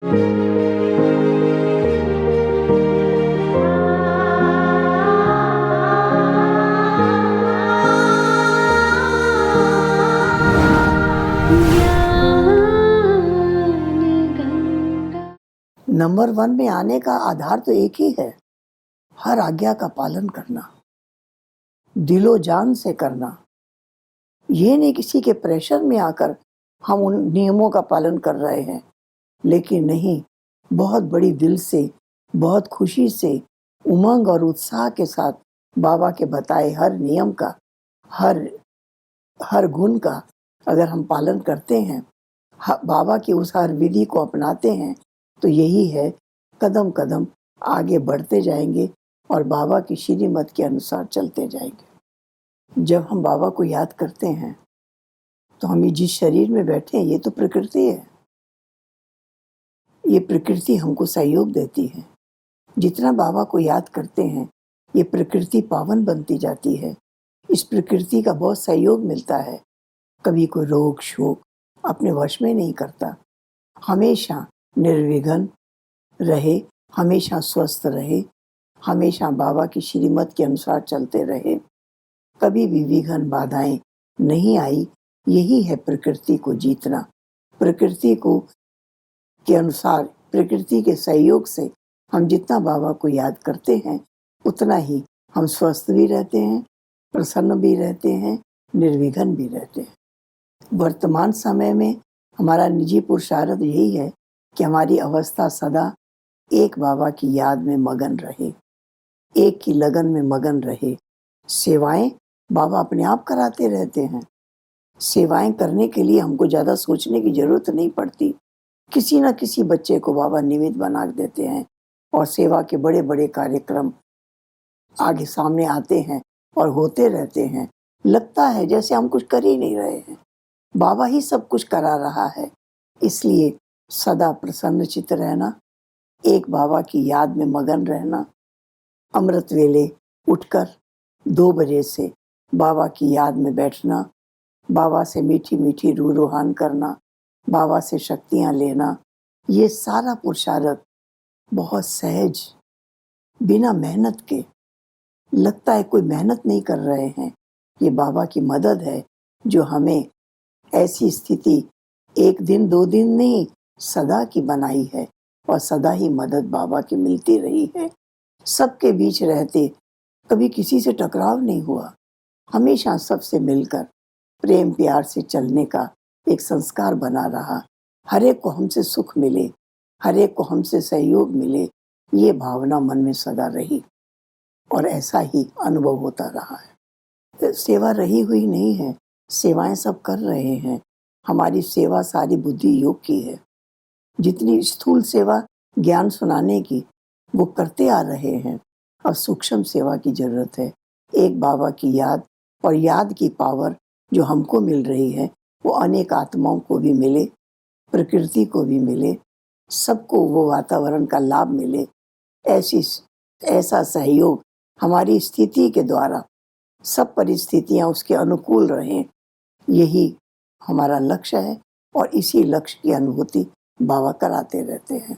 Number 1 में आने का आधार तो एक ही है, हर आज्ञा का पालन करना, दिलो जान से करना। ये नहीं किसी के प्रेशर में आकर हम उन नियमों का पालन कर रहे हैं, लेकिन नहीं, बहुत बड़ी दिल से, बहुत खुशी से, उमंग और उत्साह के साथ बाबा के बताए हर नियम का, हर हर गुण का अगर हम पालन करते हैं, बाबा की उस हर विधि को अपनाते हैं, तो यही है, कदम कदम आगे बढ़ते जाएंगे और बाबा की श्रीमत के अनुसार चलते जाएंगे। जब हम बाबा को याद करते हैं तो हम जिस शरीर में बैठे हैं ये तो प्रकृति है, ये प्रकृति हमको सहयोग देती है। जितना बाबा को याद करते हैं ये प्रकृति पावन बनती जाती है, इस प्रकृति का बहुत सहयोग मिलता है। कभी कोई रोग शोक अपने वश में नहीं करता, हमेशा निर्विघ्न रहे, हमेशा स्वस्थ रहे, हमेशा बाबा की श्रीमत के अनुसार चलते रहे, कभी भी विघ्न बाधाएं नहीं आई। यही है प्रकृति को जीतना। प्रकृति को के अनुसार, प्रकृति के सहयोग से हम जितना बाबा को याद करते हैं उतना ही हम स्वस्थ भी रहते हैं, प्रसन्न भी रहते हैं, निर्विघ्न भी रहते हैं। वर्तमान समय में हमारा निजी पुरुषार्थ यही है कि हमारी अवस्था सदा एक बाबा की याद में मगन रहे, एक की लगन में मगन रहे। सेवाएं बाबा अपने आप कराते रहते हैं। सेवाएं करने के लिए हमको ज़्यादा सोचने की ज़रूरत नहीं पड़ती। किसी न किसी बच्चे को बाबा निमित्त बना देते हैं और सेवा के बड़े बड़े कार्यक्रम आगे सामने आते हैं और होते रहते हैं। लगता है जैसे हम कुछ कर ही नहीं रहे हैं, बाबा ही सब कुछ करा रहा है। इसलिए सदा प्रसन्नचित्त रहना, एक बाबा की याद में मगन रहना, अमृत वेले उठकर 2 बजे से बाबा की याद में बैठना, बाबा से मीठी मीठी रूह रुहान करना, बाबा से शक्तियाँ लेना, ये सारा पुरुषार्थ बहुत सहज, बिना मेहनत के। लगता है कोई मेहनत नहीं कर रहे हैं, ये बाबा की मदद है जो हमें ऐसी स्थिति 1 दिन 2 दिन नहीं, सदा की बनाई है और सदा ही मदद बाबा की मिलती रही है। सबके बीच रहते कभी किसी से टकराव नहीं हुआ, हमेशा सबसे मिलकर प्रेम प्यार से चलने का एक संस्कार बना रहा। हर एक को हमसे सुख मिले, हर एक को हमसे सहयोग मिले, ये भावना मन में सदा रही और ऐसा ही अनुभव होता रहा है। सेवा रही हुई नहीं है, सेवाएं सब कर रहे हैं। हमारी सेवा सारी बुद्धि योग की है। जितनी स्थूल सेवा ज्ञान सुनाने की वो करते आ रहे हैं, अब सूक्ष्म सेवा की जरूरत है। एक बाबा की याद और याद की पावर जो हमको मिल रही है वो अनेक आत्माओं को भी मिले, प्रकृति को भी मिले, सबको वो वातावरण का लाभ मिले। ऐसा सहयोग हमारी स्थिति के द्वारा सब परिस्थितियां उसके अनुकूल रहें, यही हमारा लक्ष्य है और इसी लक्ष्य की अनुभूति बाबा कराते रहते हैं।